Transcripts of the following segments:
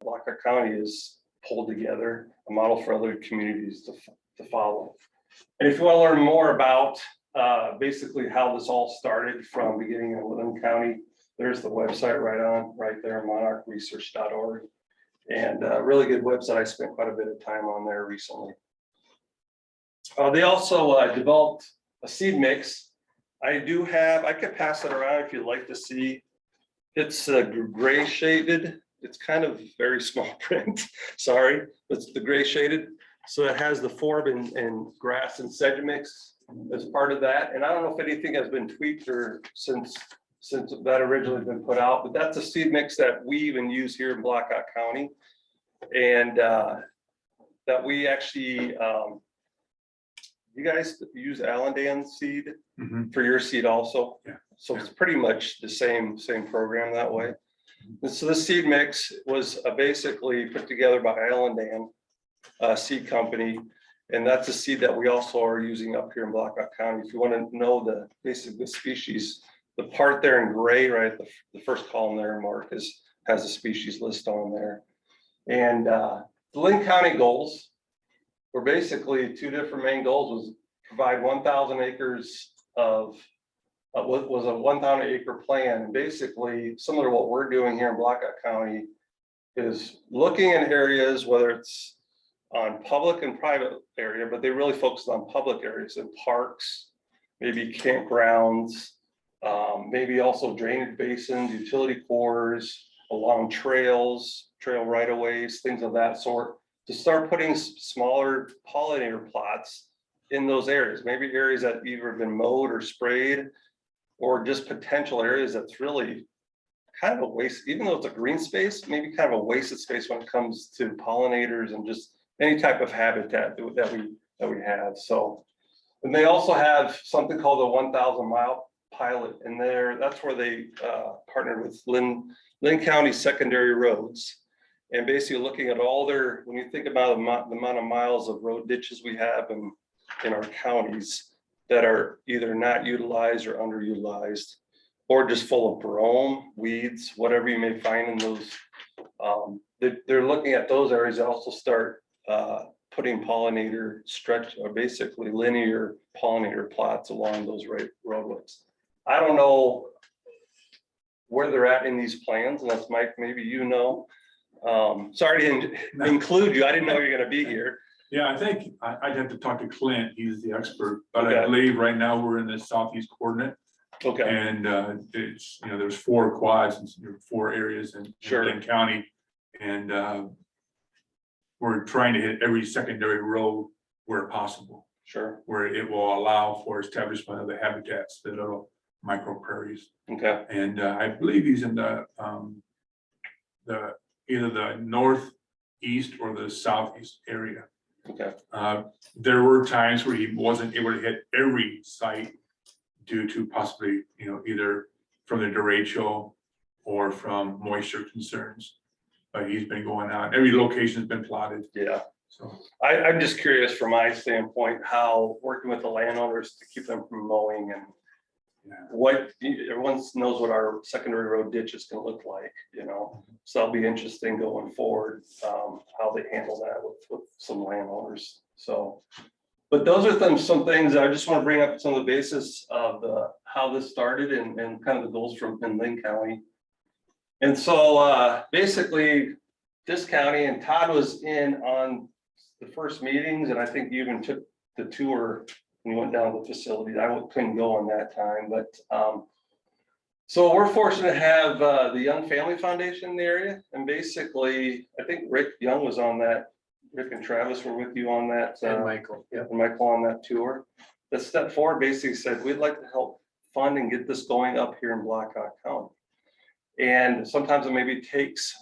Blackhawk County is pulled together, a model for other communities to follow. And if you want to learn more about basically how this all started from beginning in Woodland County, there's the website right there, monarchresearch.org. And really good website. I spent quite a bit of time on there recently. They also developed a seed mix. I could pass it around if you'd like to see. It's gray shaded. It's kind of very small print, sorry. It's the gray shaded. So it has the forb and grass and sedge mix as part of that. And I don't know if anything has been tweaked or since that originally been put out, but that's a seed mix that we even use here in Blackhawk County. And that we actually, you guys use Allendan seed for your seed also? Yeah. So it's pretty much the same program that way. And so this seed mix was basically put together by Allendan Seed Company. And that's a seed that we also are using up here in Blackhawk County. If you want to know the species, the part there in gray, right, the first column there, Mark, has a species list on there. And the Linn County goals were basically two different main goals: was provide 1,000 acres of was a 1,000 acre plan. And basically similar to what we're doing here in Blackhawk County is looking in areas, whether it's on public and private area, but they really focus on public areas and parks, maybe campgrounds, maybe also drainage basins, utility cores, along trails, trail right-of-ways, things of that sort, to start putting smaller pollinator plots in those areas, maybe areas that either have been mowed or sprayed, or just potential areas that's really kind of a waste, even though it's a green space, maybe kind of a wasted space when it comes to pollinators and just any type of habitat that we have. So, and they also have something called a 1,000 mile pilot in there. That's where they partnered with Linn County secondary roads, and basically looking at all their, when you think about the amount of miles of road ditches we have in our counties that are either not utilized or underutilized, or just full of brome, weeds, whatever you may find in those. They're looking at those areas that also start putting pollinator stretch, or basically linear pollinator plots along those roadways. I don't know where they're at in these plans, and that's Mike, maybe you know. Sorry to include you. I didn't know you were going to be here. Yeah, I think I'd have to talk to Clint. He's the expert, but Okay. I believe right now we're in the southeast coordinate. Okay. And it's, there's 4 quads and 4 areas in Linn County, and we're trying to hit every secondary road where possible. Sure. Where it will allow for establishment of the habitats, the little micro prairies. Okay. And I believe he's in the either the northeast or the southeast area. Okay. There were times where he wasn't able to hit every site due to possibly, either from the derecho or from moisture concerns. But he's been going out. Every location has been plotted. Yeah. So I'm just curious from my standpoint, how working with the landowners to keep them from mowing, and what everyone knows what our secondary road ditch is going to look like, so that'll be interesting going forward, how they handle that with some landowners. So, but those are some things that I just want to bring up, some of the basis of how this started and kind of the goals from in Linn County. And so basically this county, and Todd was in on the first meetings, and I think you even took the tour when you went down to the facility. I couldn't go on that time, but so we're fortunate to have the Young Family Foundation in the area, and basically I think Rick Young was on that. Rick and Travis were with you on that. And Michael. Yeah, and Michael on that tour. The step forward basically said, we'd like to help fund and get this going up here in Blackhawk County. And sometimes it maybe takes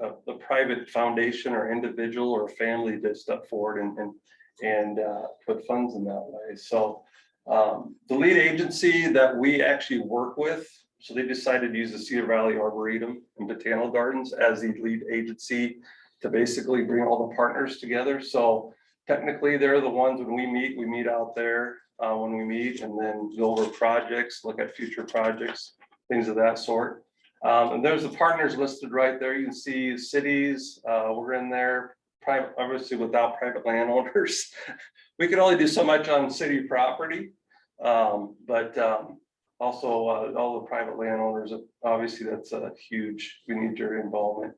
a private foundation or individual or family to step forward and put funds in that way. So the lead agency that we actually work with, so they decided to use the Cedar Valley Arboretum and Botanical Gardens as the lead agency to basically bring all the partners together. So technically they're the ones, when we meet out there when we meet, and then go over projects, look at future projects, things of that sort. And there's the partners listed right there. You can see cities, we're in there, private, obviously without private landowners. We can only do so much on city property. But also all the private landowners, obviously that's a huge, we need your involvement.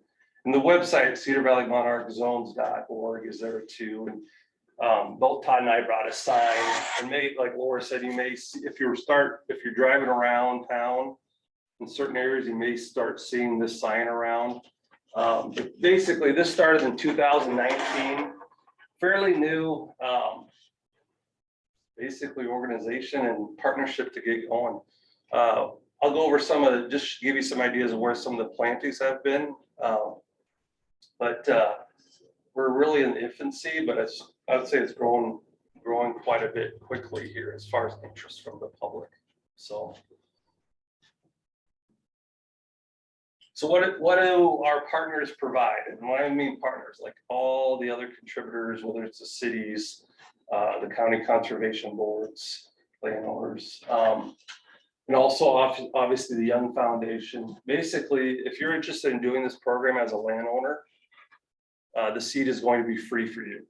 And the website, Cedar Valley Monarch Zones.org is there too. And both Todd and I brought a sign, and maybe, like Laura said, you may see, if you're driving around town in certain areas, you may start seeing this sign around. But basically, this started in 2019, fairly new, basically organization and partnership to get going. I'll go over some of the, just give you some ideas of where some of the plantings have been. But we're really in infancy, but I would say it's growing quite a bit quickly here as far as interest from the public. So what do our partners provide? And when I mean partners, like all the other contributors, whether it's the cities, the county conservation boards, landowners, and also obviously the Young Foundation. Basically, if you're interested in doing this program as a landowner, the seed is going to be free for you.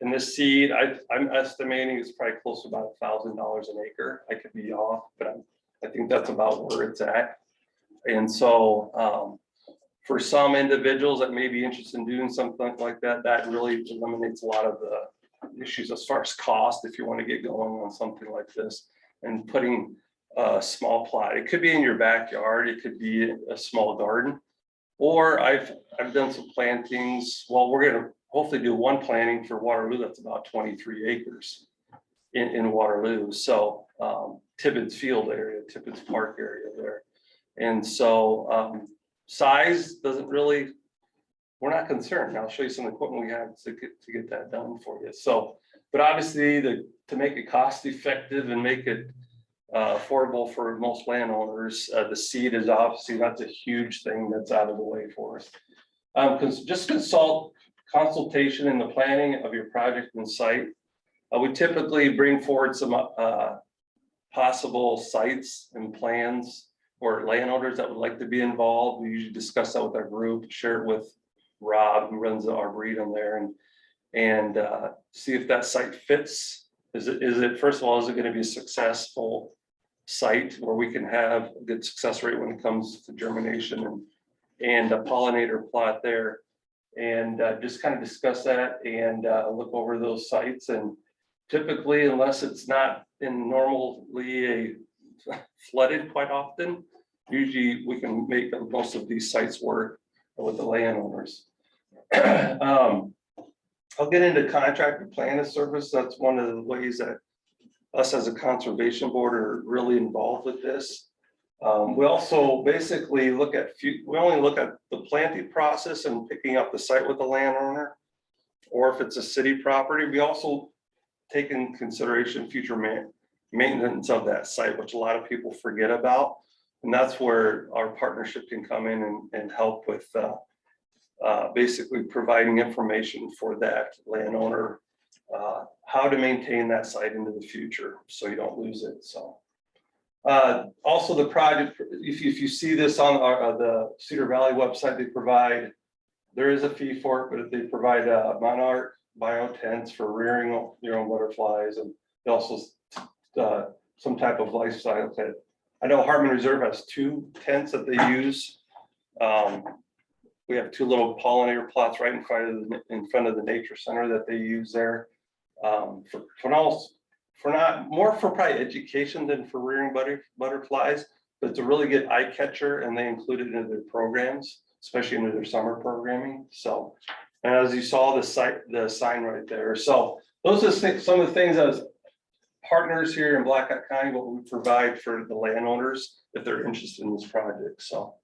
And this seed, I'm estimating it's probably close to about $1,000 an acre. I could be off, but I think that's about where it's at. And so for some individuals that may be interested in doing something like that, that really eliminates a lot of the issues as far as cost if you want to get going on something like this. And putting a small plot, it could be in your backyard, it could be a small garden, or I've done some plantings. Well, we're going to hopefully do one planting for Waterloo that's about 23 acres in Waterloo. So Tibbetts Field area, Tibbetts Park area there. And so size doesn't really, we're not concerned. I'll show you some equipment we have to get that done for you. So, but obviously to make it cost effective and make it affordable for most landowners, the seed is obviously, that's a huge thing that's out of the way for us. Just consultation in the planning of your project and site. We typically bring forward some possible sites and plans or landowners that would like to be involved. We usually discuss that with our group, share it with Rob, who runs the Arboretum there, and see if that site fits. Is it first of all, is it going to be a successful site where we can have a good success rate when it comes to germination and a pollinator plot there, and just kind of discuss that and look over those sites. And typically, unless it's not in normally flooded quite often, usually we can make most of these sites work with the landowners. I'll get into contractor planning service. That's one of the ways that us as a conservation board are really involved with this. We also basically we only look at the planting process and picking up the site with the landowner, or if it's a city property, we also take in consideration future maintenance of that site, which a lot of people forget about. And that's where our partnership can come in and help with basically providing information for that landowner, how to maintain that site into the future so you don't lose it. So also the project, if you see this on the Cedar Valley website, there is a fee for it, but they provide Monarch bio tents for rearing your own butterflies, and they also some type of lifestyle tent. I know Harmon Reserve has 2 tents that they use. We have 2 little pollinator plots right in front of the nature center that they use there. More for probably education than for rearing butterflies, but it's a really good eye catcher, and they include it into their programs, especially into their summer programming. So, and as you saw the sign right there. So those are some of the things as partners here in Black Hawk County, what we provide for the landowners if they're interested in this project. So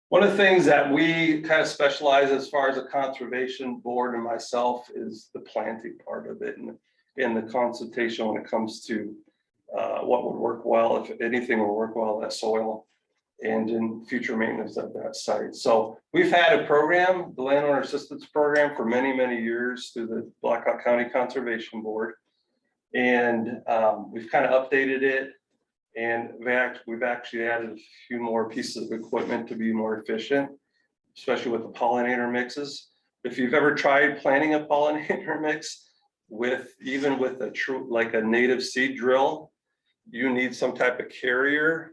one of the things that we kind of specialize as far as a conservation board and myself is the planting part of it, and the consultation when it comes to what would work well, if anything will work well, that soil, and in future maintenance of that site. So we've had a program, the Landowner Assistance Program, for many, many years through the Black Hawk County Conservation Board. And we've kind of updated it And we've actually added a few more pieces of equipment to be more efficient, especially with the pollinator mixes. If you've ever tried planting a pollinator mix even with a true, like a native seed drill, you need some type of carrier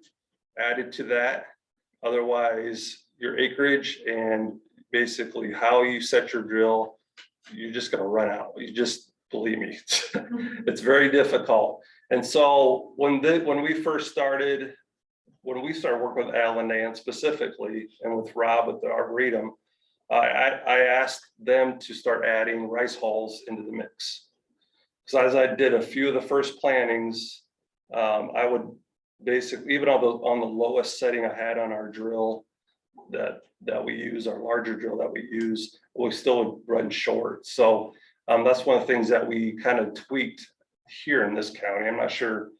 added to that. Otherwise, your acreage and basically how you set your drill, you're just gonna run out. You just, believe me, it's very difficult. And so when we first started, when we started working with Alan Dan specifically, and with Rob with the Arboretum, I asked them to start adding rice hulls into the mix. So as I did a few of the first plantings, I would basically, even on the lowest setting I had on our drill that we use, our larger drill that we use, we still would run short. So that's one of the things that we kind of tweaked here in this county. I'm not sure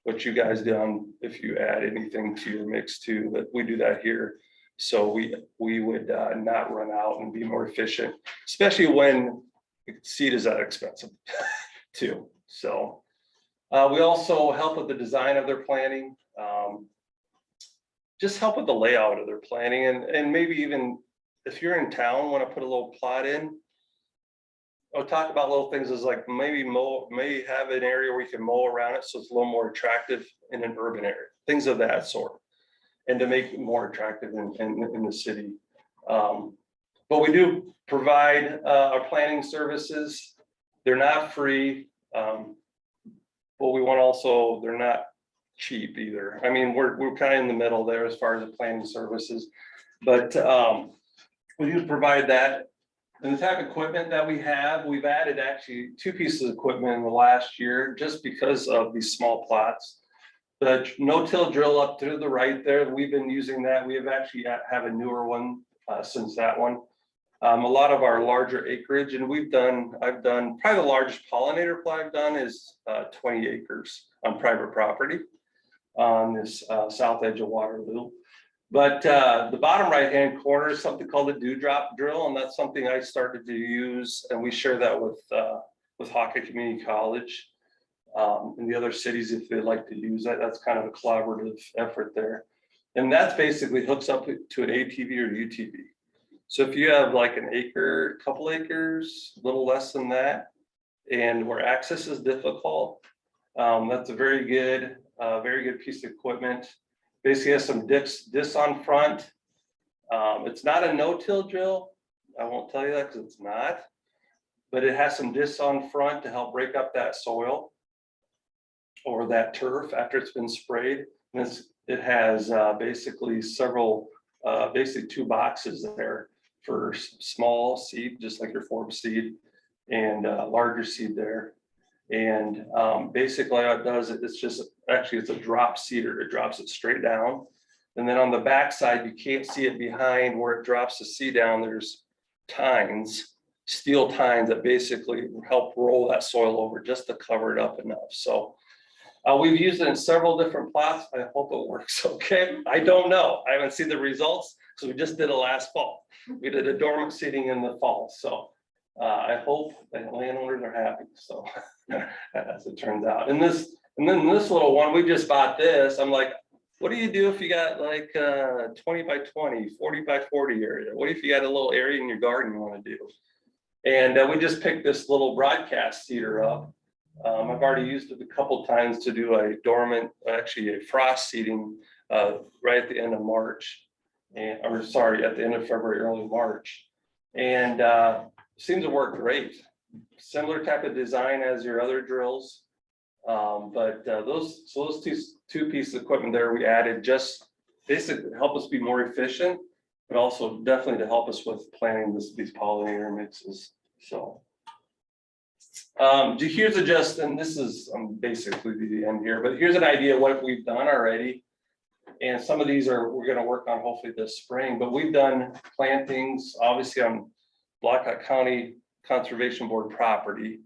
what you guys done if you add anything to your mix too, but we do that here. So we would not run out and be more efficient, especially when seed is that expensive too. So we also help with the design of their planting, just help with the layout of their planting, and maybe even if you're in town, want to put a little plot in. I'll talk about little things as like maybe have an area where you can mow around it so it's a little more attractive in an urban area, things of that sort, and to make it more attractive in the city. But we do provide our planning services. They're not free, but we want also, they're not cheap either. I mean, we're kind of in the middle there as far as the planning services, but we do provide that. And the type of equipment that we have, we've added actually 2 pieces of equipment in the last year just because of these small plots. The no-till drill up to the right there, we've been using that. We have actually have a newer one since that one. A lot of our larger acreage, and I've done probably the largest pollinator plot I've done is 20 acres on private property on this south edge of Waterloo. But the bottom right-hand corner is something called a dewdrop drill, and that's something I started to use, and we share that with Hawkeye Community College and the other cities if they'd like to use that. That's kind of a collaborative effort there, and that's basically hooks up to an ATV or UTV. So if you have like an acre, couple acres, a little less than that, and where access is difficult, that's a very good piece of equipment. Basically has some discs on front. It's not a no-till drill. I won't tell you that because it's not, but it has some discs on front to help break up that soil or that turf after it's been sprayed. And it has basically basically 2 boxes there for small seed, just like your form seed, and larger seed there. And basically what it does, it's a drop seeder. It drops it straight down. And then on the back side, you can't see it behind where it drops the seed down. There's tines, steel tines that basically help roll that soil over just to cover it up enough. So we've used it in several different plots. I hope it works okay. I don't know. I haven't seen the results because we just did it last fall. We did a dormant seeding in the fall. So I hope that landowners are happy. So as it turns out. And then this little one, we just bought this. I'm like, what do you do if you got like 20 by 20, 40 by 40 area? What if you got a little area in your garden you want to do? And we just picked this little broadcast cedar up. I've already used it a couple times to do a dormant, actually a frost seeding right at the end of March, at the end of February, early March. And seems to work great. Similar type of design as your other drills. But those 2 pieces of equipment there we added just basically to help us be more efficient, but also definitely to help us with planning these pollinator mixes. So here's and this is basically the end here, but here's an idea of what we've done already. And some of these we're going to work on hopefully this spring, but we've done plantings obviously on Blackhawk County Conservation Board property.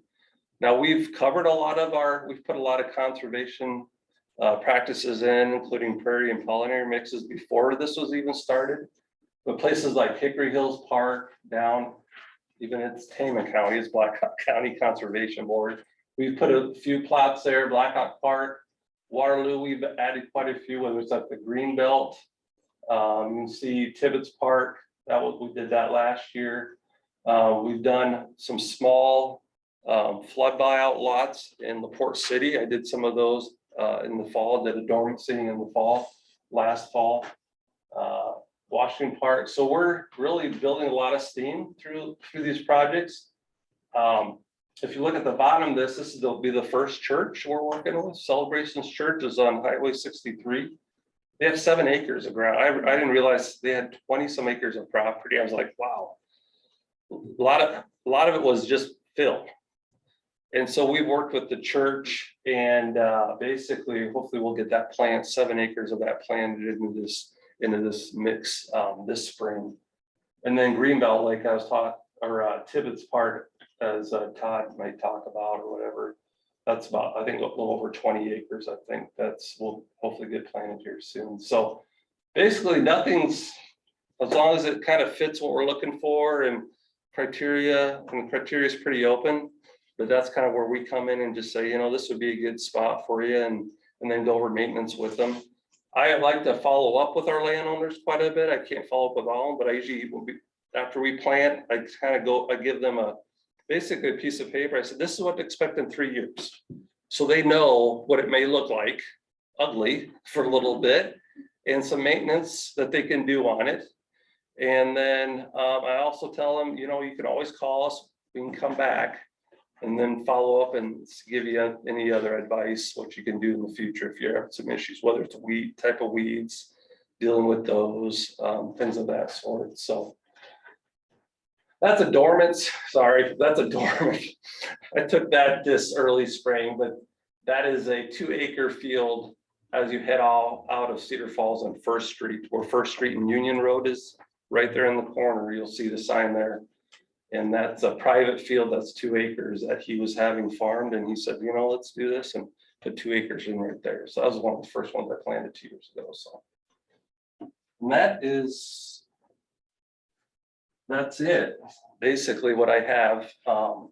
Now we've put a lot of conservation practices in, including prairie and pollinator mixes before this was even started. But places like Hickory Hills Park, down, even it's Tama County, it's Blackhawk County Conservation Board. We've put a few plots there, Blackhawk Park, Waterloo, we've added quite a few, whether it's at the green belt. You can see Tibbetts Park, we did that last year. We've done some small flood buyout lots in LaPorte City. I did some of those in the fall, did a dormancy in the fall, last fall. Washington Park. So we're really building a lot of steam through these projects. If you look at the bottom of this will be the first church we're working with. Celebrations Church is on Highway 63. They have 7 acres of ground. I didn't realize they had 20 some acres of property. I was like, wow. A lot of it was just fill. And so we've worked with the church and basically, hopefully we'll get that plant, 7 acres of that planted into this mix this spring. And then Greenbelt, like I was talking, or Tibbetts Park, as Todd might talk about or whatever. That's about, I think, a little over 20 acres. I think will hopefully get planted here soon. So basically nothing's, as long as it kind of fits what we're looking for and criteria is pretty open, but that's kind of where we come in and just say, you know, this would be a good spot for you, and then go over maintenance with them. I like to follow up with our landowners quite a bit. I can't follow up with all of them, but I usually will be, after we plant, I kind of I give them basically a piece of paper. I said, this is what to expect in 3 years. So they know what it may look like, ugly for a little bit, and some maintenance that they can do on it. And then I also tell them, you know, you can always call us, we can come back and then follow up and give you any other advice, what you can do in the future if you have some issues, whether it's type of weeds, dealing with those, things of that sort. So that's a dormant, sorry, that's a dormant. I took that this early spring, but that is a 2-acre field as you head out of Cedar Falls on First Street, where First Street and Union Road is right there in the corner. You'll see the sign there. And that's a private field that's 2 acres that he was having farmed. And he said, you know, let's do this, and put 2 acres in right there. So that was one of the first ones I planted 2 years ago. So and that's it. Basically what I have. I'll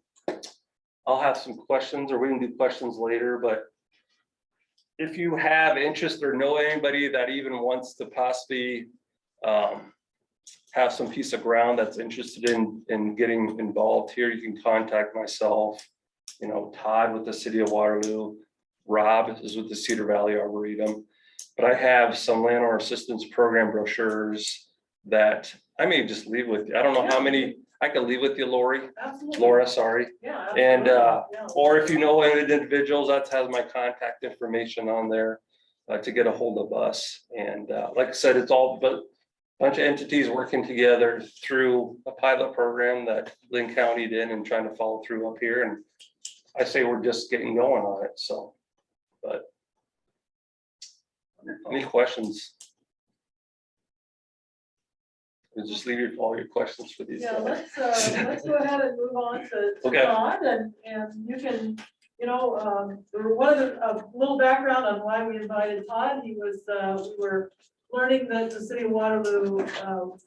have some questions, or we can do questions later, but if you have interest or know anybody that even wants to possibly have some piece of ground that's interested in getting involved here, you can contact myself, you know, Todd with the City of Waterloo, Rob is with the Cedar Valley Arboretum. But I have some landowner assistance program brochures that I may just leave with you. I don't know how many I can leave with you, Laura, sorry. Yeah, and or if you know any individuals, that has my contact information on there to get a hold of us. And like I said, it's all but a bunch of entities working together through a pilot program that Lynn County did and trying to follow through up here. And I say we're just getting going on it. So, but any questions? We'll just leave you all your questions for these. Yeah, let's go ahead and move on to Okay. Todd, and you can, you know, a little background on why we invited Todd. He was, we were learning that the City of Waterloo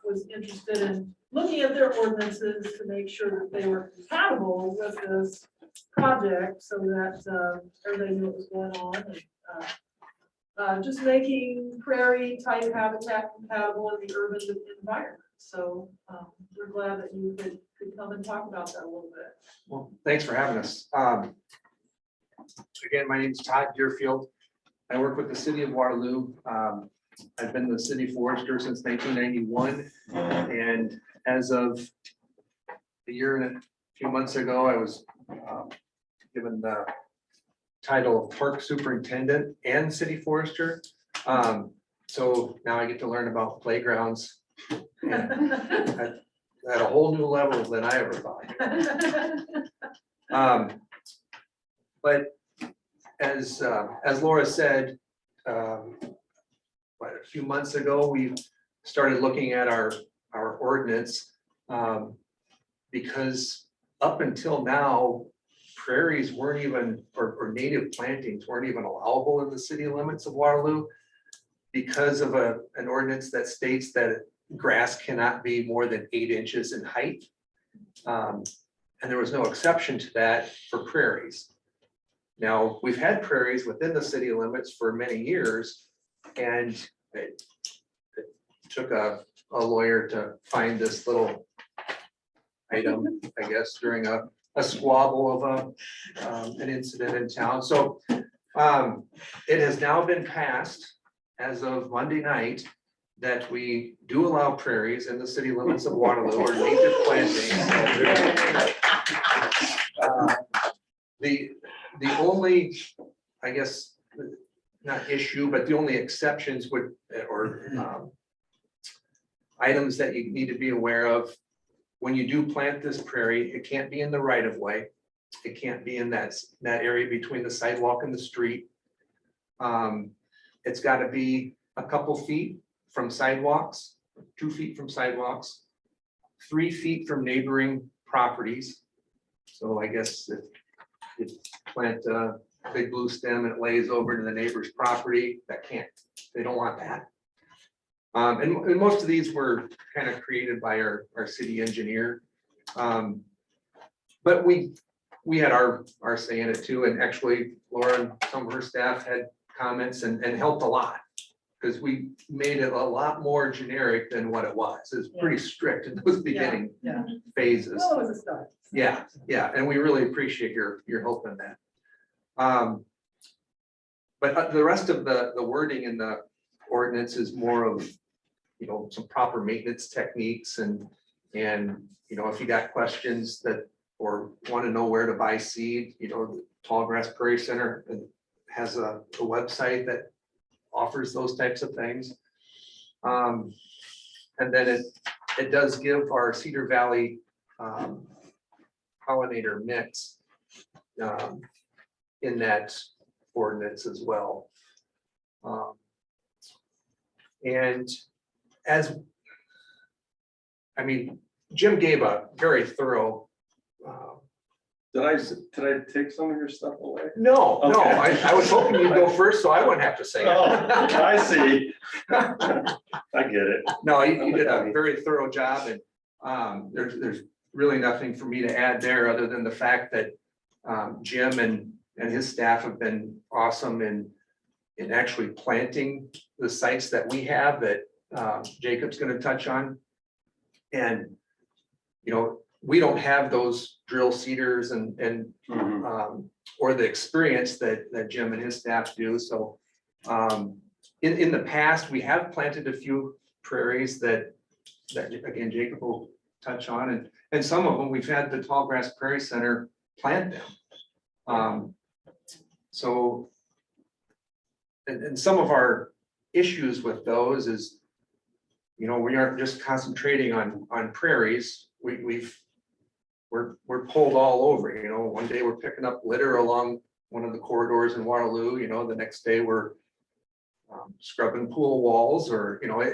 was interested in looking at their ordinances to make sure that they were compatible with this project, so that everybody knew what was going on. And, just making prairie type habitat compatible in the urban environment. So we're glad that you could come and talk about that a little bit. Well, thanks for having us. Again, my name is Todd Deerfield. I work with the City of Waterloo. I've been the city forester since 1991, and as of a year and a few months ago, I was given the title of park superintendent and city forester. So now I get to learn about playgrounds at a whole new level than I ever thought. But as Laura said, a few months ago, we started looking at our ordinance because up until now, prairies weren't even, or native plantings weren't even allowable in the city limits of Waterloo because of an ordinance that states that grass cannot be more than 8 inches in height. And there was no exception to that for prairies. Now, we've had prairies within the city limits for many years, and it took a lawyer to find this little item, I guess, during a squabble of an incident in town. So it has now been passed as of Monday night that we do allow prairies in the city limits of Waterloo or native plantings. The only, I guess, not issue, but the only exceptions would, or items that you need to be aware of when you do plant this prairie, it can't be in the right of way. It can't be in that area between the sidewalk and the street. It's got to be a couple feet from sidewalks, 2 feet from sidewalks, 3 feet from neighboring properties. So I guess if you plant a big blue stem and it lays over to the neighbor's property, that can't, they don't want that. And most of these were kind of created by our city engineer. But we had our say in it too, and actually Laura and some of her staff had comments and helped a lot. Because we made it a lot more generic than what it was. It's pretty strict in those beginning phases. Well, it was a start. Yeah, and we really appreciate your help in that. But the rest of the wording in the ordinance is more of, you know, some proper maintenance techniques and you know, if you got questions that or want to know where to buy seed, you know, the Tall Grass Prairie Center has a website that offers those types of things. And then it does give our Cedar Valley pollinator mix in that ordinance as well. And as, I mean, Jim gave a very thorough. Did I take some of your stuff away? No, Okay. I was hoping you'd go first, so I wouldn't have to say it. Oh, I see. I get it. No, you did a very thorough job, and there's really nothing for me to add there, other than the fact that Jim and his staff have been awesome in actually planting the sites that we have that Jacob's going to touch on. And, you know, we don't have those drill seeders and or the experience that Jim and his staff do. So in the past, we have planted a few prairies that again, Jacob will touch on, and some of them we've had the Tall Grass Prairie Center plant them. So, and some of our issues with those is, you know, we aren't just concentrating on prairies. We're pulled all over, you know. One day we're picking up litter along one of the corridors in Waterloo, you know, the next day we're scrubbing pool walls, or, you know,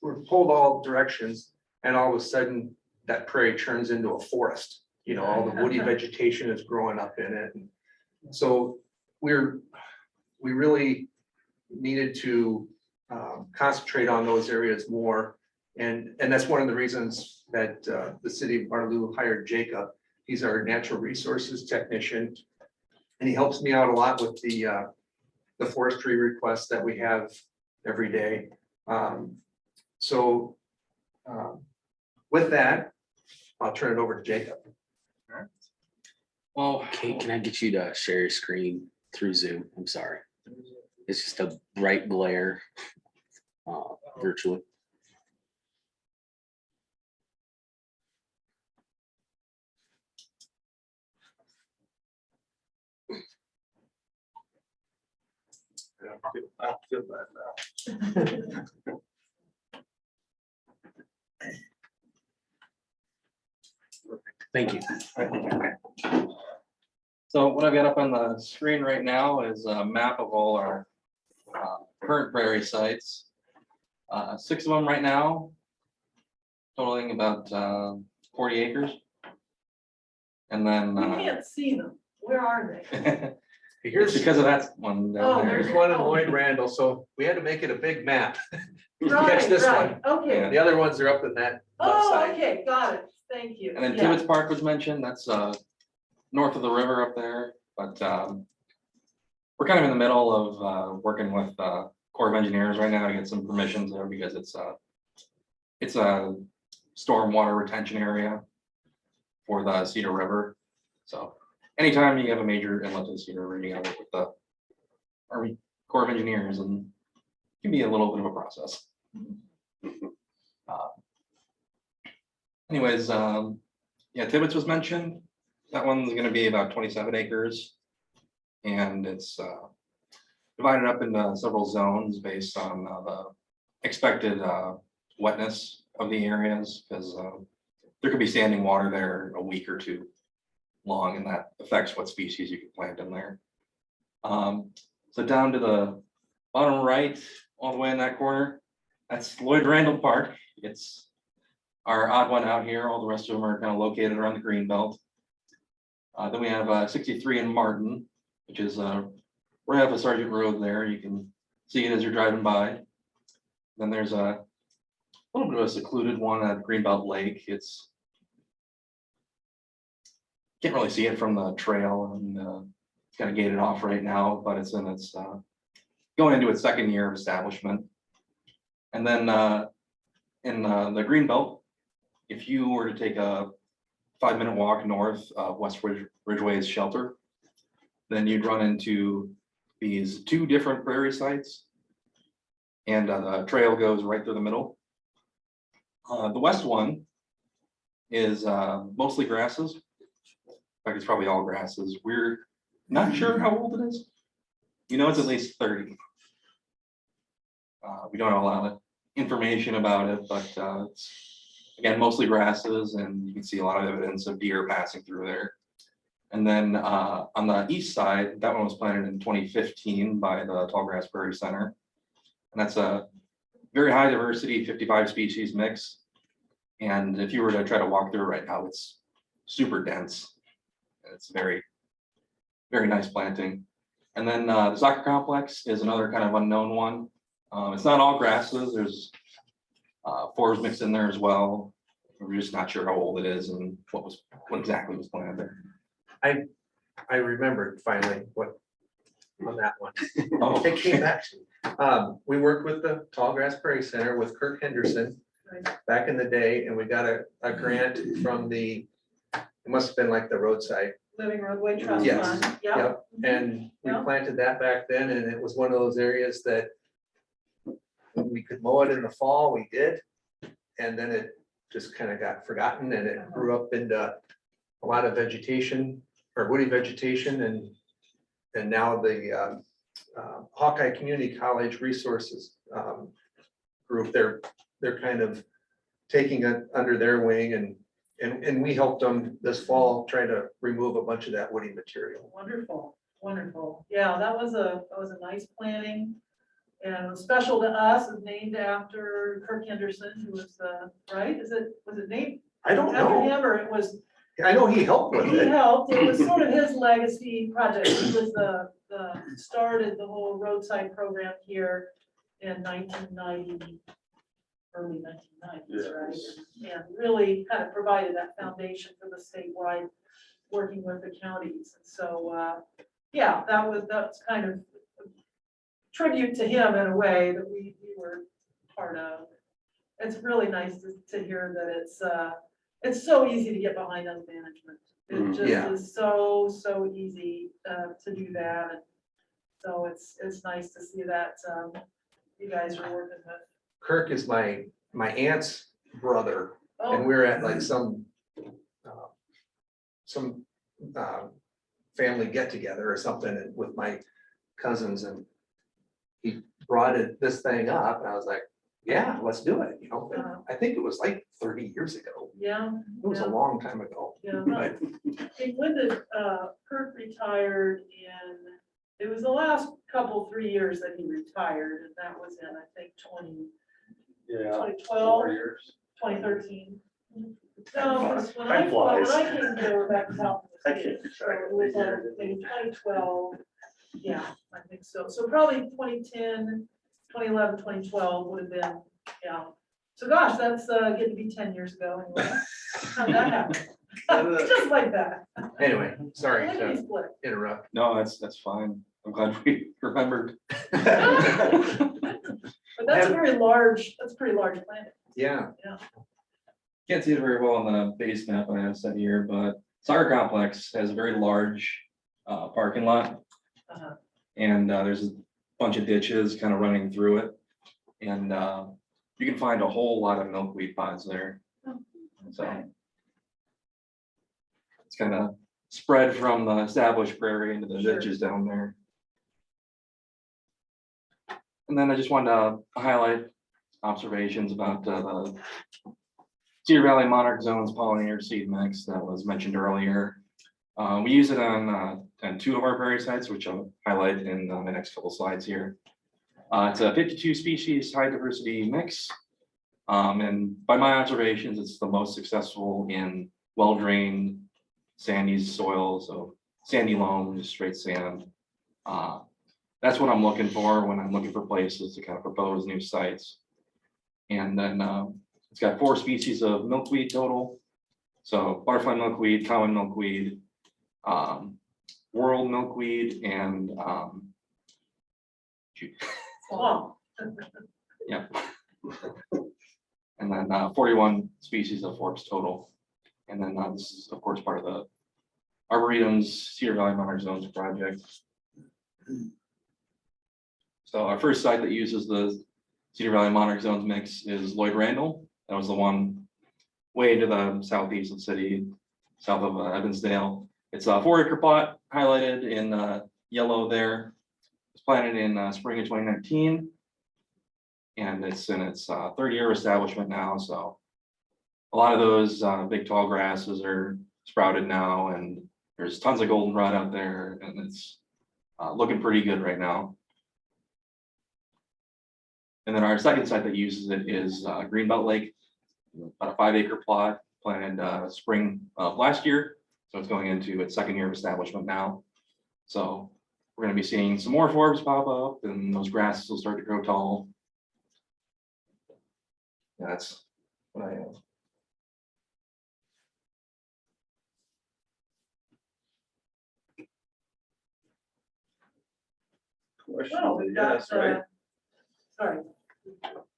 we're pulled all directions, and all of a sudden that prairie turns into a forest, you know, all the woody vegetation is growing up in it. And so we really needed to concentrate on those areas more. And that's one of the reasons that the city of Waterloo hired Jacob. He's our natural resources technician, and he helps me out a lot with the forestry requests that we have every day. So with that, I'll turn it over to Jacob. Well, Kate, can I get you to share your screen through Zoom? I'm sorry. It's just a bright glare virtually. I don't feel bad now. Thank you. So what I've got up on the screen right now is a map of all our current prairie sites. 6 of them right now, totaling about 40 acres. And then We can't see them. Where are they? it's because of that one Oh, down There's there. one in Lloyd Randall, so we had to make it a big map. Right, Catch this right. one. Okay. The other ones are up in that left Oh, side. okay, got it. Thank you. And then Yeah. Tibbetts Park was mentioned. That's north of the river up there, but we're kind of in the middle of working with Corps of Engineers right now to get some permissions there because it's a stormwater retention area for the Cedar River. So anytime you have a major inlet to the Cedar River, you gotta work with the Army Corps of Engineers, and it can be a little bit of a process. Anyways, yeah, Tibbetts was mentioned. That one's gonna be about 27 acres. And it's divided up into several zones based on the expected wetness of the areas, because there could be standing water there a week or two long, and that affects what species you can plant in there. So down to the bottom right, all the way in that corner, that's Lloyd Randall Park. It's our odd one out here. All the rest of them are kind of located around the green belt. Then we have 63 in Martin, which is right off of Sergeant Road there. You can see it as you're driving by. Then there's a little bit of a secluded one at Greenbelt Lake. It's can't really see it from the trail, and it's kind of gated off right now, but it's in its going into its second year of establishment. And then in the Greenbelt, if you were to take a 5-minute walk north of West Ridgeway's shelter, then you'd run into these 2 different prairie sites, and the trail goes right through the middle. The west one is mostly grasses. In fact, it's probably all grasses. We're not sure how old it is. You know, it's at least 30. We don't have a lot of information about it, but it's, again, mostly grasses, and you can see a lot of evidence of deer passing through there. And then on the east side, that one was planted in 2015 by the Tallgrass Prairie Center. And that's a very high diversity, 55 species mix. And if you were to try to walk through it right now, it's super dense. It's very, very nice planting. And then the soccer complex is another kind of unknown one. It's not all grasses. There's forest mixed in there as well. We're just not sure how old it is and what exactly was planted there. I remembered finally what on that one. Oh, It came back to me. We worked with the Tallgrass Prairie Center with Kirk Henderson Right. back in the day, and we got a grant from it must have been like the roadside. Living roadway trust Yes. fund, yeah. Yep. And we Yeah. planted that back then, and it was one of those areas that we could mow it in the fall, we did. And then it just kind of got forgotten, and it grew up into a lot of vegetation or woody vegetation, and now the Hawkeye Community College Resources group, they're kind of taking it under their wing, and we helped them this fall try to remove a bunch of that woody material. Wonderful, wonderful. Yeah, that was a nice planting. And it was special to us. It's named after Kirk Henderson, who was right? Was it named I don't after know. him, or it was? I know he helped with He it. helped. It was sort of his legacy project. He was the started the whole roadside program here in 1990, early 1990s, right? And really kind of provided that foundation for the statewide working with the counties. And so, yeah, that's kind of tribute to him in a way that we were part of. It's really nice to hear that it's so easy to get behind on management. It just Yeah. is so easy to do that. And so it's nice to see that you guys are working with. Kirk is my aunt's brother, and Oh, we're at like some family get together or something with my cousins, and he brought this thing up, and I was like, yeah, let's do it, I think it was like 30 years ago. yeah. It was a long time ago. Yeah. But Hey, when did Kurt retired it was the last 3 years that he retired, and that was in, I think, 2012, 2013. No, 'cause when I came to Rebecca's house, so it was maybe 2012. Yeah, I think so. So probably 2010, 2011, 2012 would have been, yeah. So gosh, that's getting to be 10 years ago anyway. How did that happen? Just like that. anyway, sorry Lickety to split. interrupt. no, that's fine. I'm glad we remembered. But that's a very large, that's a pretty large plant. Yeah, Can't see it very well on the base map I have set here, but soccer complex has a very large parking lot. Uh-huh. And there's a bunch of ditches kind of running through it. And you can find a whole lot of milkweed pods there. So Okay. it's kind of spread from the established prairie into the Sure. ditches down there. And then I just wanted to highlight observations about the Cedar Valley Monarch Zones pollinator seed mix that was mentioned earlier. We use it on 2 of our prairie sites, which I'll highlight in the next couple slides here. It's a 52 species high diversity mix. And by my observations, it's the most successful in well-drained sandy soil, so sandy loam, just straight sand. That's what I'm looking for when I'm looking for places to kind of propose new sites. And then it's got 4 species of milkweed total. So butterfly milkweed, common milkweed, world milkweed, and Wow. yeah. And then 41 species of forbs total. And then this is of course part of the Arboretum's Cedar Valley Monarch Zones project. So our first site that uses the Cedar Valley Monarch Zones mix is Lloyd Randall. That was the one way to the southeast of the city, south of Evansdale. It's a 4-acre plot highlighted in yellow there. It's planted in spring of 2019. And it's in its 3rd year of establishment now. So a lot of those big tall grasses are sprouted now, and there's tons of goldenrod out there, and it's looking pretty good right now. And then our second site that uses it is Greenbelt Lake, about a 5-acre plot planted spring of last year. So it's going into its 2nd year of establishment now. So we're going to be seeing some more forbs pop up, and those grasses will start to grow tall. That's what I have. Question, Well, we've got, yes, right? sorry.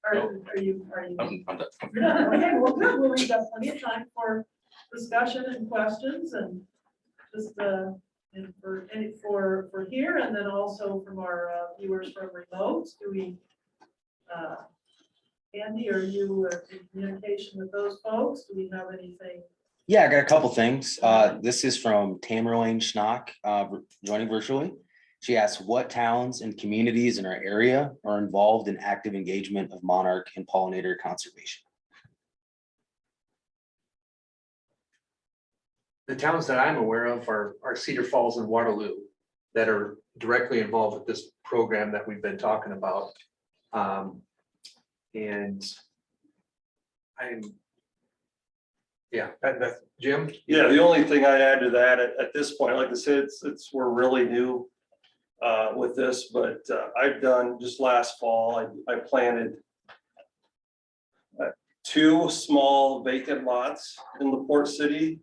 Are you? I'm done. You're done. Okay, well, good. Well, we've got plenty of time for discussion and questions and just, and for here, and then also from our viewers from remote. Do we, Andy, are you in communication with those folks? Do we have anything? Yeah, I got a couple things. This is from Tamerlane Schnock, joining virtually. She asks, what towns and communities in our area are involved in active engagement of monarch and pollinator conservation? the towns that I'm aware of are Cedar Falls and Waterloo that are directly involved with this program that we've been talking about. And that's Jim? Yeah, the only thing I'd add to that at this point, like I said, we're really new with this, but I've done, just last fall, I planted 2 small vacant lots in LaPorte City.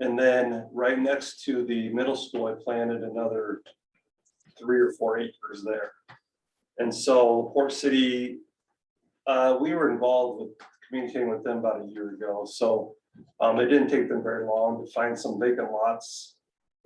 And then right next to the middle school, I planted another 3 or 4 acres there. And so LaPorte City, we were involved with communicating with them about a year ago. So it didn't take them very long to find some vacant lots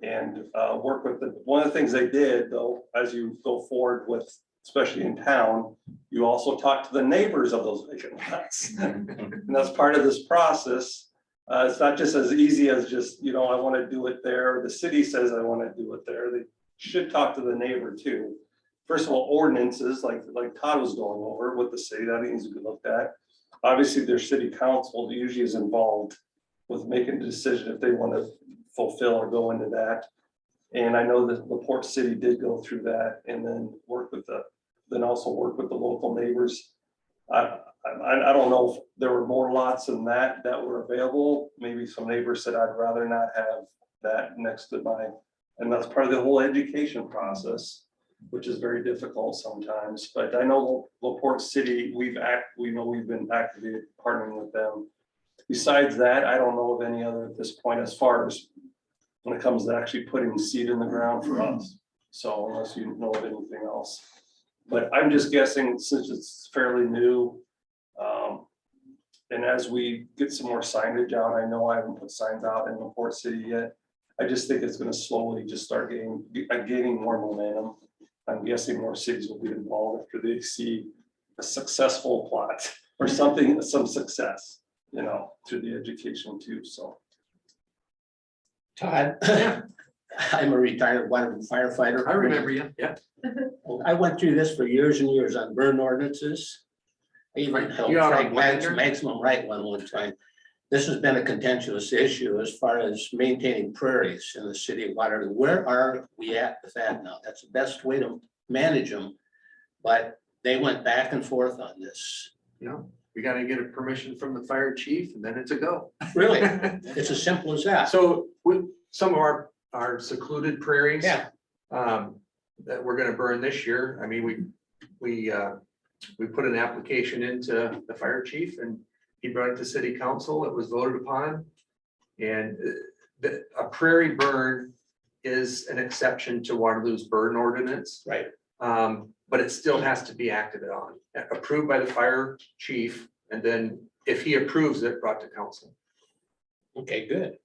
and work with them. One of the things they did, though, as you go forward with, especially in town, you also talk to the neighbors of those vacant lots. And that's part of this process. It's not just as easy as just, I want to do it there. The city says I want to do it there. They should talk to the neighbor too. First of all, ordinances like Todd was going over with the city, that needs to be looked at. Obviously, their city council usually is involved with making a decision if they want to fulfill or go into that. And I know that LaPorte City did go through that and then also work with the local neighbors. I don't know if there were more lots than that were available. Maybe some neighbors said, I'd rather not have that next to mine. And that's part of the whole education process, which is very difficult sometimes. But I know LaPorte City, we know we've been actively partnering with them. Besides that, I don't know of any other at this point as far as when it comes to actually putting seed in the ground for us. So unless you know of anything else, but I'm just guessing since it's fairly new. And as we get some more signage out, I know I haven't put signs out in LaPorte City yet. I just think it's gonna slowly just start gaining more momentum. I'm guessing more cities will be involved after they see a successful plot or something, some success, you know, through the education too, so. Todd, I'm a retired water firefighter. I remember you, yeah. I went through this for years and years on burn ordinances. I even helped You out on Frank Wagner? maximum right one time. This has been a contentious issue as far as maintaining prairies in the city of Waterloo. Where are we at with that now? That's the best way to manage them. But they went back and forth on this. You know, we gotta get a permission from the fire chief and then it's a go. Really, it's as simple as that. So with some of our secluded prairies. Yeah. That we're gonna burn this year, I mean, we put an application into the fire chief and he brought it to city council, it was voted upon. And a prairie burn is an exception to Waterloo's burn ordinance. Right. But it still has to be acted on, approved by the fire chief, and then if he approves it, brought to council. Okay, good.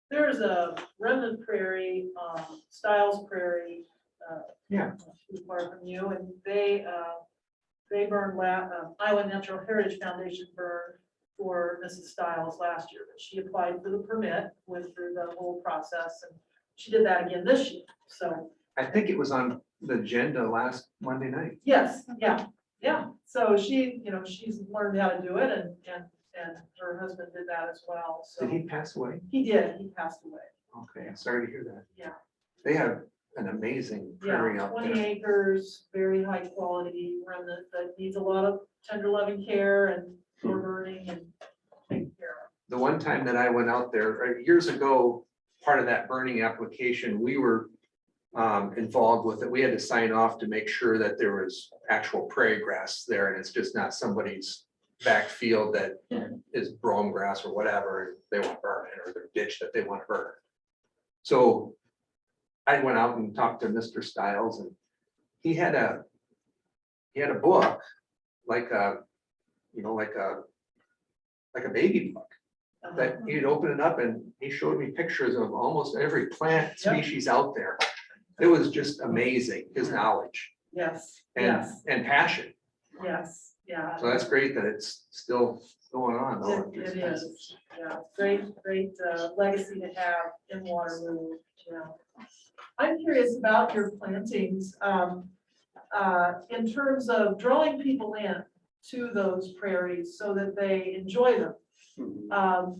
There's a remnant prairie, Styles Prairie. Yeah. Too far from you, and they burned, Iowa Natural Heritage Foundation burned for Mrs. Styles last year. She applied for the permit, went through the whole process, and she did that again this year, so. I think it was on the agenda last Monday night. Yes, yeah, so she, you know, she's learned how to do it, and her husband did that as well, so. Did he pass away? He did, he passed away, Okay, sorry to hear that. yeah. They have an amazing prairie Yeah, out 20 there. acres, very high quality remnant that needs a lot of tender loving care and for burning and taken care of. The one time that I went out there, years ago, part of that burning application, we were involved with it. We had to sign off to make sure that there was actual prairie grass there and it's just not somebody's backfield that is brome grass or whatever, and they want to burn it, or their ditch that they want to burn. So I went out and talked to Mr. Stiles, and he had a book, like a baby book, that he'd open it up and he showed me pictures of almost every plant species out there. It was just amazing, his knowledge Yes, and yes, passion. yes, yeah. So that's great that it's still going on. though. It is, yeah, great legacy to have in Waterloo, yeah. I'm curious about your plantings, in terms of drawing people in to those prairies so that they enjoy them.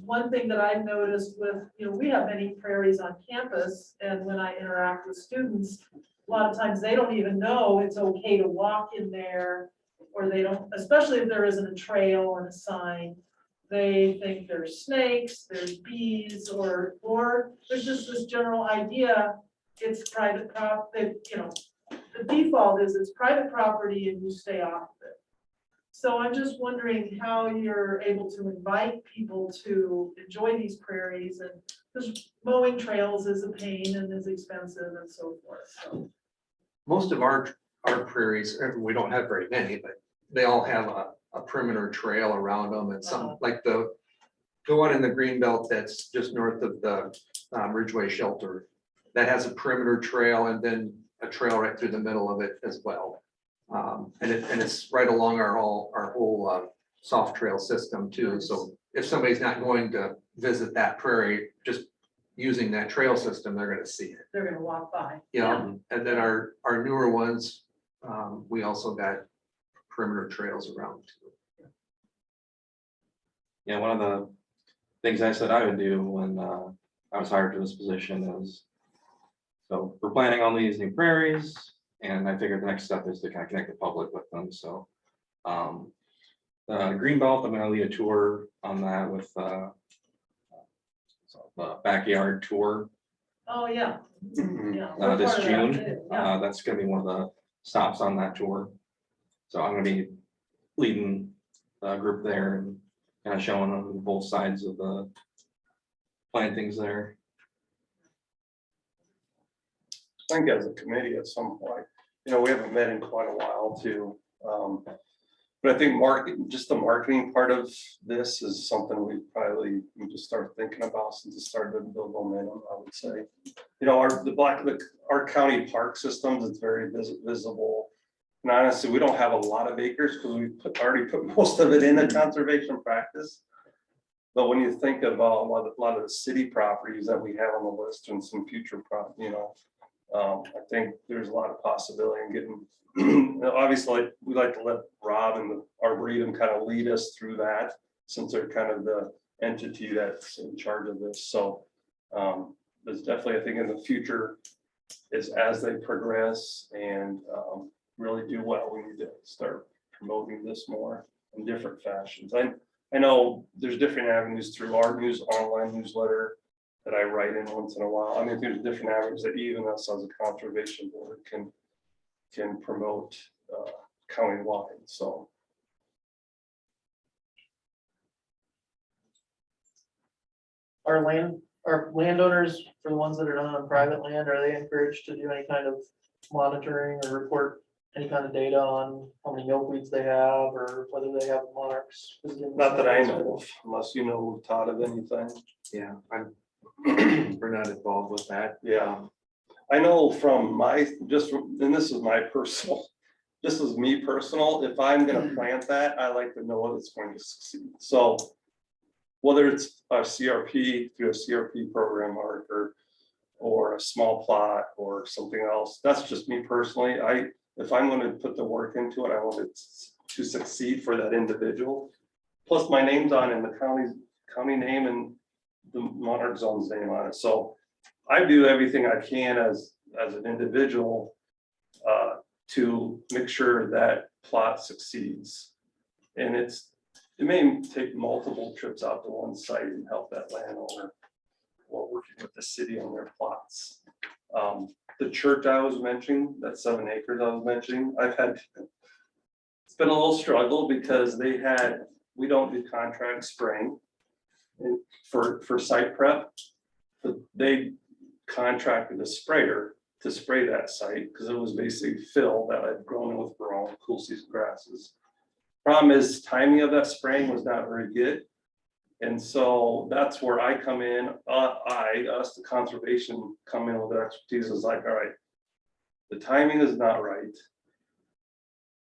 One thing that I've noticed with, we have many prairies on campus, and when I interact with students, a lot of times they don't even know it's okay to walk in there, or they don't, especially if there isn't a trail and a sign. They think there's snakes, there's bees, or there's just this general idea, it's private property, the default is it's private property and you stay off of it. So I'm just wondering how you're able to invite people to enjoy these prairies, and because mowing trails is a pain and is expensive and so forth, so. Most of our prairies, we don't have very many, but they all have a perimeter trail around them, and some, like the one in the green belt that's just north of the Ridgeway Shelter, that has a perimeter trail and then a trail right through the middle of it as well. And it's right along our whole soft trail system too. So if somebody's not going to visit that prairie, just using that trail system, they're gonna see it. They're gonna walk by. Yeah, and then our newer ones, we also got perimeter trails around too. Yeah, one of the things I said I would do when I was hired to this position is, so we're planning on these new prairies, and I figured the next step is to kind of connect the public with them. So the Greenbelt, I'm gonna lead a tour on that with the backyard tour Oh, yeah. Yeah. this Part of that June. too, yeah. That's gonna be one of the stops on that tour. So I'm gonna be leading the group there and kind of showing them both sides of the plantings there. I think as a committee at some point, we haven't met in quite a while too. But I think just the marketing part of this is something we probably need to start thinking about since it started to build momentum, I would say. Our county park systems, it's very visible. And honestly, we don't have a lot of acres because we already put most of it in the conservation practice. But when you think of a lot of the city properties that we have on the list and some future I think there's a lot of possibility in getting, obviously, we like to let Rob and the Arboretum kind of lead us through that, since they're kind of the entity that's in charge of this. So there's definitely, I think in the future, is as they progress and really do well, we need to start promoting this more in different fashions. I know there's different avenues through our online newsletter that I write in once in a while. I mean, there's different avenues that even us as a conservation board can promote countywide. So Our landowners, for the ones that are not on private land, are they encouraged to do any kind of monitoring or report any kind of data on how many milkweeds they have or whether they have monarchs? not that I know of, unless you know, Todd, of anything. Yeah, we're not involved with that. Yeah. I know from and this is my personal, this is me personal, if I'm gonna plant that, I like to know it's going to succeed. So whether it's a CRP through a CRP program or a small plot or something else, that's just me personally. If I'm gonna put the work into it, I want it to succeed for that individual. Plus my name's on it, and the county name and the Monarch zone's name on it. So I do everything I can as an individual to make sure that plot succeeds. And it may take multiple trips out to one site and help that landowner or working with the city on their plots. The church I was mentioning, that 7 acres I was mentioning, it's been a little struggle because we don't do contract spraying for site prep, but they contracted a sprayer to spray that site because it was basically fill that had grown with cool season grasses. Problem is, timing of that spraying was not very good. And so that's where I come in, us, the conservation, come in with their expertise. Is like, all right, the timing is not right.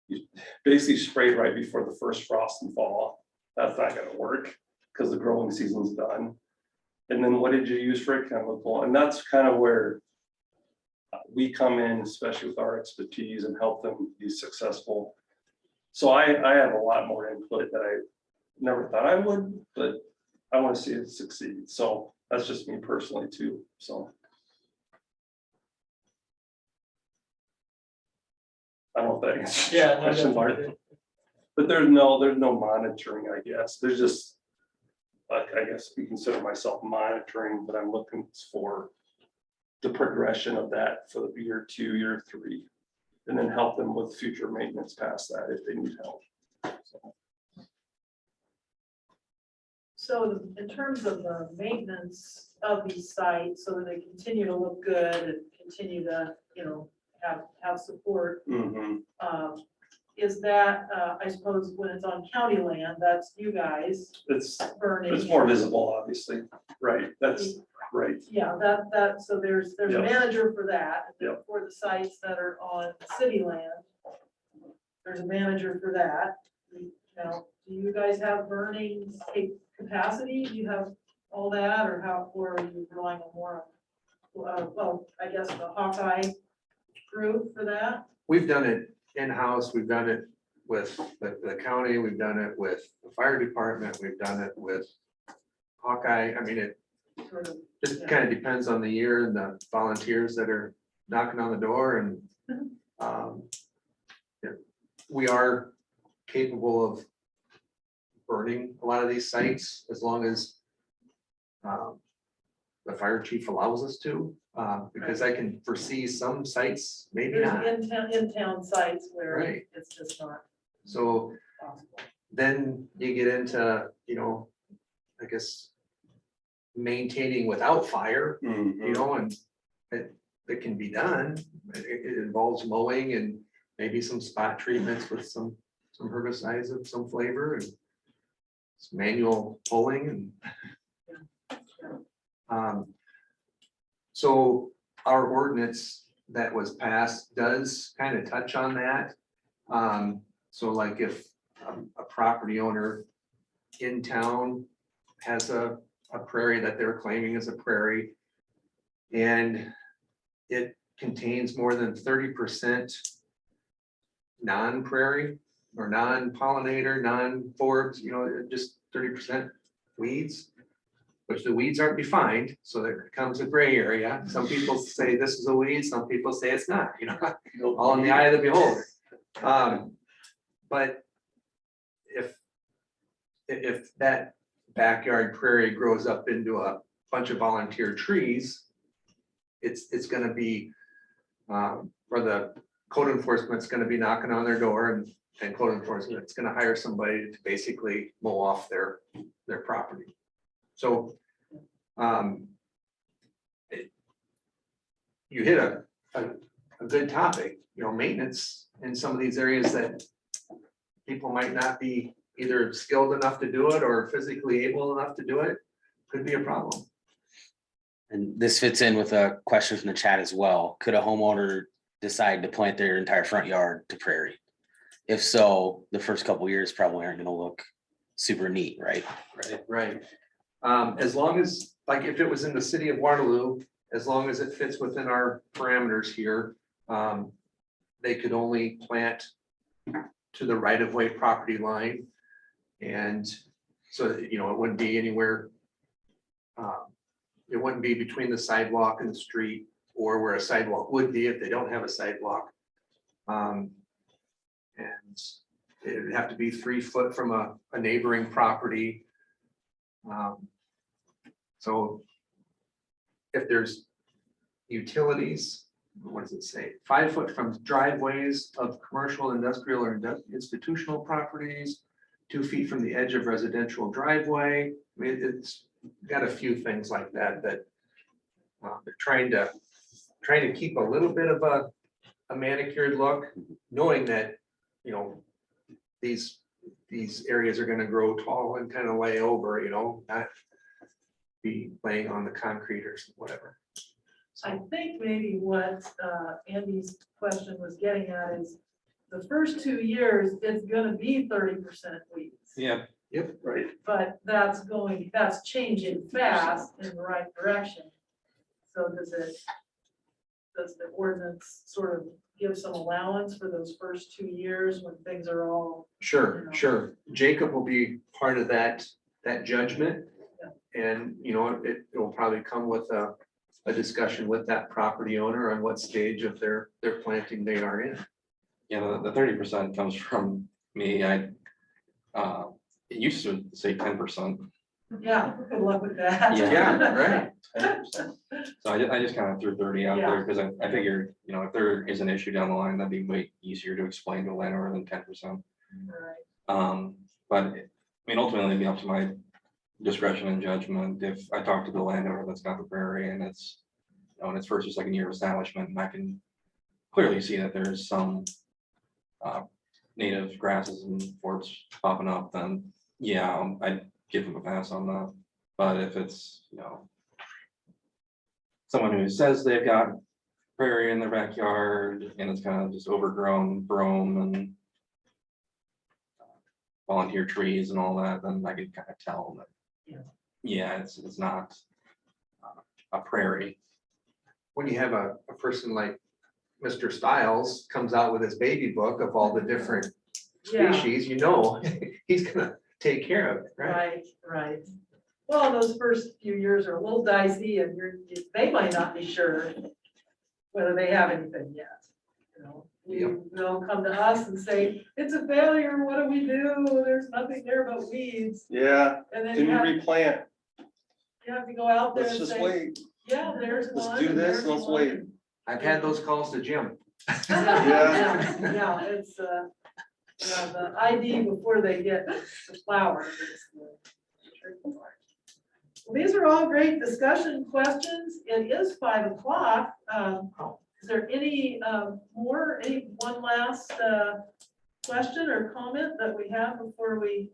You basically sprayed right before the first frost and fall. That's not gonna work because the growing season's done. And then what did you use for a chemical? And that's kind of where we come in, especially with our expertise, and help them be successful. So I have a lot more input that I never thought I would, but I want to see it succeed. So that's just me personally too. So I don't know if that answers your question, Mark. But there's no monitoring, I guess. There's just, like, I guess we consider myself monitoring, but I'm looking for the progression of that for the year 2, year 3, and then help them with future maintenance past that if they need help. So in terms of the maintenance of these sites, so that they continue to look good and continue to, have support, is that, I suppose, when it's on county land, that's you guys It's burning. more visible, obviously, right? That's right. Yeah, so there's a Yep. manager for that. Yep. For the sites that are on city land, there's a manager for that. Now, do you guys have burning capacity? Do you have all that, or or are you relying on more well, I guess the Hawkeye crew for that? We've done it in-house, we've done it with the county, we've done it with the fire department, we've done it with Hawkeye. I mean, it Sort of, just kind of depends on the year and the volunteers that are knocking on the door, and yeah, we are capable of burning a lot of these sites as long as the fire chief allows us to, because I can foresee some sites, maybe there's not. in-town sites where Right. it's just not So possible. then you get into, I guess, maintaining without fire, and that can be done. It involves mowing and maybe some spot treatments with some herbicides of some flavor and some manual pulling and so our ordinance that was passed does kind of touch on that. So like if a property owner in town has a prairie that they're claiming is a prairie, and it contains more than 30% non-prairie or non-pollinator, non-forbs, just 30% weeds, which the weeds aren't defined, so there comes a gray area. Some people say this is a weed, some people say it's not, all in the eye of the beholder. But if that backyard prairie grows up into a bunch of volunteer trees, it's gonna be, or the code enforcement's gonna be knocking on their door and code enforcement's gonna hire somebody to basically mow off their property. So, you hit a good topic, maintenance in some of these areas that people might not be either skilled enough to do it or physically able enough to do it, could be a problem. And this fits in with a question from the chat as well. Could a homeowner decide to plant their entire front yard to prairie? If so, the first couple of years probably aren't gonna look super neat, right? Right. As long as, like, if it was in the city of Waterloo, as long as it fits within our parameters here, they could only plant to the right of way property line. And so, it wouldn't be anywhere. It wouldn't be between the sidewalk and the street or where a sidewalk would be if they don't have a sidewalk. And it would have to be 3 foot from a neighboring property. So if there's utilities, what does it say? 5 foot from driveways of commercial, industrial, or institutional properties, 2 feet from the edge of residential driveway. I mean, it's got a few things like that they're trying to keep a little bit of a manicured look, knowing that, these areas are going to grow tall and kind of lay over, not be laying on the concrete or whatever. I think maybe what Andy's question was getting at is the first 2 years, it's gonna be 30% weeds. Yeah. Yep, right. But that's changing fast in the right direction. So does the ordinance sort of give some allowance for those first 2 years when things are all? Sure. Jacob will be part of that judgment. And, it will probably come with a discussion with that property owner on what stage of their planting they are in. Yeah, the 30% comes from me. It used to say 10%. Yeah, good luck with that. Yeah, right. 10%. So I just kind of threw 30 out there because I figured, if there is an issue down the line, that'd be way easier to explain to a landowner than 10%. Right. But ultimately it'd be up to my discretion and judgment. If I talk to the landowner that's got the prairie and it's in its first or second year of establishment, and I can clearly see that there's some native grasses and forbs popping up, then yeah, I'd give them a pass on that. But if it's someone who says they've got prairie in their backyard and it's kind of just overgrown brome and volunteer trees and all that, then I could kind of tell that it's not a prairie. When you have a person like Mr. Stiles comes out with his baby book of all the different species, he's gonna take care of it, right? Right. Well, those first few years are a little dicey and they might not be sure whether they have anything yet. They'll come to us and say, it's a failure, what do we do? There's nothing there but weeds. Yeah, And then can you you have replant? to go out there Let's and just say, wait. yeah, there's one. Let's do this, there's let's one. wait. I've had those calls to Jim. Yeah, it's the ID before they get the flower. is the tricky part. These are all great discussion questions. It is 5 o'clock. Is there any one last question or comment that we have before we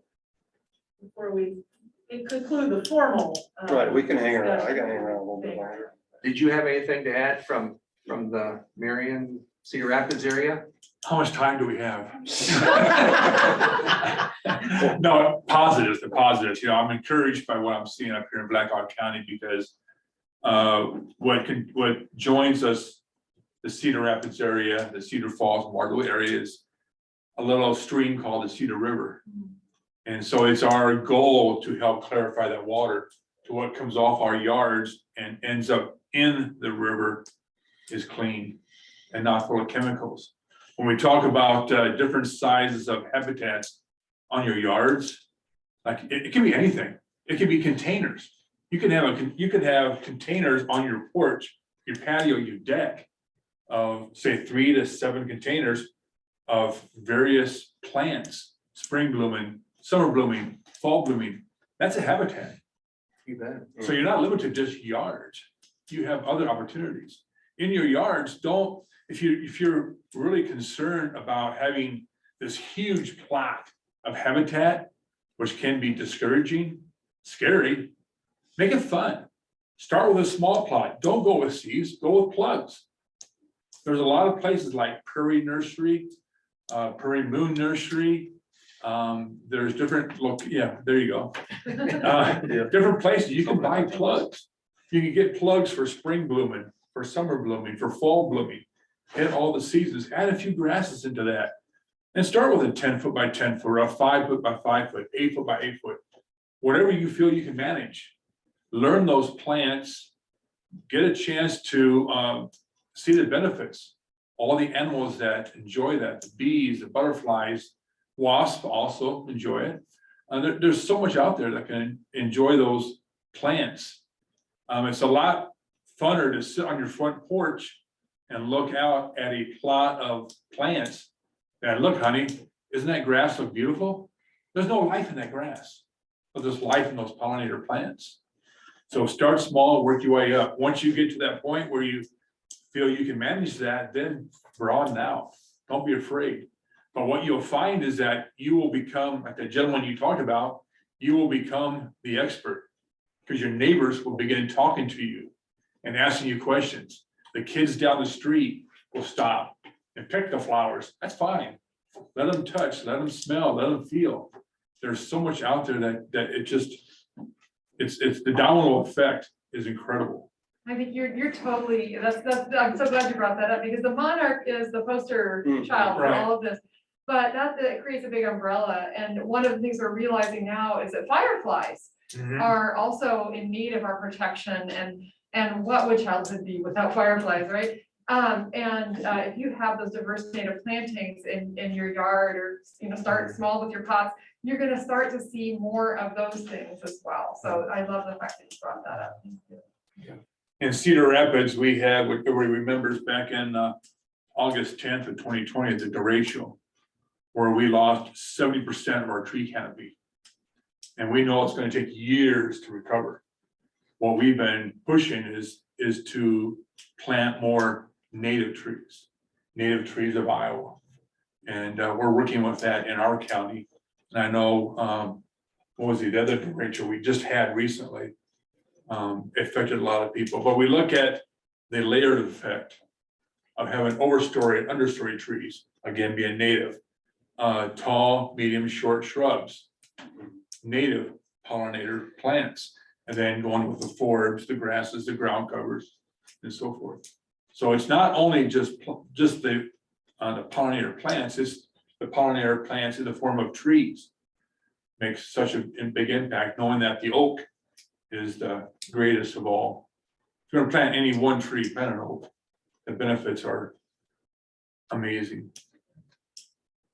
conclude the formal? Right, we can hang around. I discussion? can hang around a little bit longer. Did you have anything to add from the Marion Cedar Rapids area? How much time do we have? No, positives, the positives, you know, I'm encouraged by what I'm seeing up here in Blackhawk County because what joins us, the Cedar Rapids area, the Cedar Falls, Waterloo area is a little stream called the Cedar River. And so it's our goal to help clarify that water to what comes off our yards and ends up in the river is clean and not full of chemicals. When we talk about different sizes of habitats on your yards, like it can be anything. It can be containers. You can have containers on your porch, your patio, your deck of say 3 to 7 containers of various plants, spring blooming, summer blooming, fall blooming. That's a habitat. You bet. So you're not limited to just yards. You have other opportunities. In your yards, if you're really concerned about having this huge plot of habitat, which can be discouraging, scary, make it fun. Start with a small plot. Don't go with seeds, go with plugs. There's a lot of places like Prairie Nursery, Prairie Moon Nursery. There's different there you go. Different places you can buy plugs. You can get plugs for spring blooming, for summer blooming, for fall blooming, hit all the seasons, add a few grasses into that. And start with a 10-foot by 10 foot, or a 5-foot by 5 foot, 8-foot by 8 foot, whatever you feel you can manage. Learn those plants, get a chance to see the benefits. All the animals that enjoy that, the bees, the butterflies, wasps also enjoy it. There's so much out there that can enjoy those plants. It's a lot funner to sit on your front porch and look out at a plot of plants. And look, honey, isn't that grass look beautiful? There's no life in that grass, but there's life in those pollinator plants. So start small, work your way up. Once you get to that point where you feel you can manage that, then broaden out. Don't be afraid. But what you'll find is that you will become, like the gentleman you talked about, you will become the expert because your neighbors will begin talking to you and asking you questions. The kids down the street will stop and pick the flowers. That's fine. Let them touch, let them smell, let them feel. There's so much out there that it just, it's the domino effect is incredible. I think you're totally, that's, I'm so glad you brought that up because the Monarch is the poster child for Right. all of this. But that creates a big umbrella. And one of the things we're realizing now is that fireflies are also in need of our protection and what would childhood be without fireflies, right? If you have those diverse native plantings in your yard or, start small with your pots, you're gonna start to see more of those things as well. So I love the fact that you brought that up. In Cedar Rapids, we had, what everybody remembers back in August 10th of 2020, the derecho, where we lost 70% of our tree canopy. And we know it's going to take years to recover. What we've been pushing is to plant more native trees of Iowa. And we're working with that in our county. And I know, what was the other derecho we just had recently? Affected a lot of people, but we look at the layered effect of having overstory and understory trees, again, being native, tall, medium, short shrubs, native pollinator plants, and then going with the forbs, the grasses, the ground covers, and so forth. So it's not only just the pollinator plants, it's the pollinator plants in the form of trees. Makes such a big impact, knowing that the oak is the greatest of all. If you're gonna plant any one tree, plant an oak. The benefits are amazing.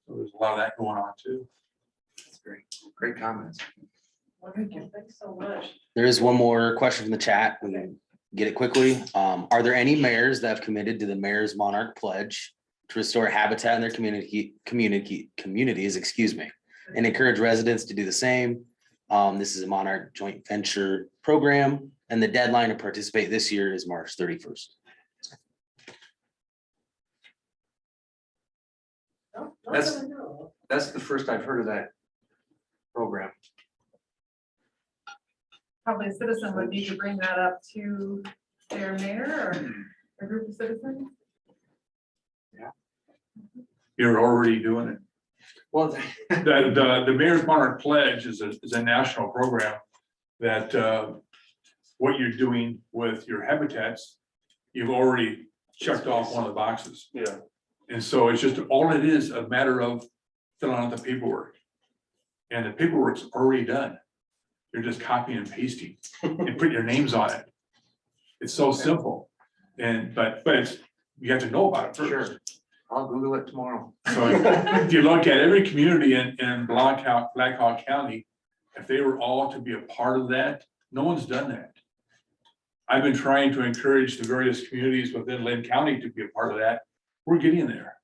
So there's a lot of that going on too. That's great. Great comments. Wonderful, thanks so much. There is one more question from the chat. We can get it quickly. Are there any mayors that have committed to the Mayor's Monarch Pledge to restore habitat in their communities, and encourage residents to do the same? This is a Monarch joint venture program, and the deadline to participate this year is March 31st. No, That's- nothing to do. That's the first I've heard of that program. Probably a citizen would need to bring that up to their mayor or a group of citizens. You're already doing it. Well, The Mayor's Monarch Pledge is a national program that what you're doing with your habitats, you've already checked off one of the boxes. Yeah. And so it's just, all it is a matter of filling out the paperwork. And the paperwork's already done. You're just copying and pasting and putting your names on it. It's so simple. And, but it's, you have to know about it first. sure, I'll Google it tomorrow. So if you look at every community in Blackhawk County, if they were all to be a part of that, no one's done that. I've been trying to encourage the various communities within Lynn County to be a part of that. We're getting there.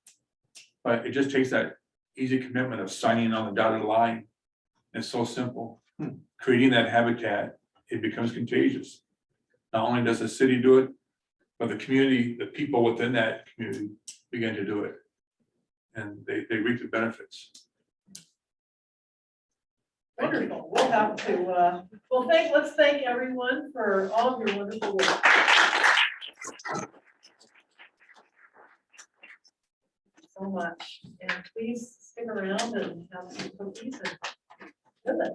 But it just takes that easy commitment of signing on the dotted line. It's so simple. Creating that habitat, it becomes contagious. Not only does the city do it, but the community, the people within that community begin to do it. And they reap the benefits. Wonderful. We'll have to, let's thank everyone for all of your wonderful work. So much, and please stick around and have some cookies and goodness.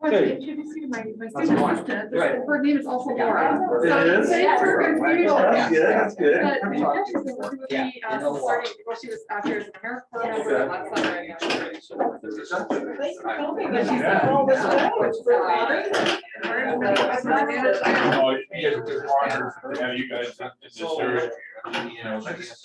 I want to Hey. introduce you to my That's student fine. assistant. Right. Her name is also Laura. It is? Thanks for confusing. That's good, that's good. But yeah, she's been working with me, since starting, well, she was out here as an American Corps member last summer. Thanks for coming. But she's Yeah. All this time. It's very honoring. Oh, you guys are honored to have you guys in this area.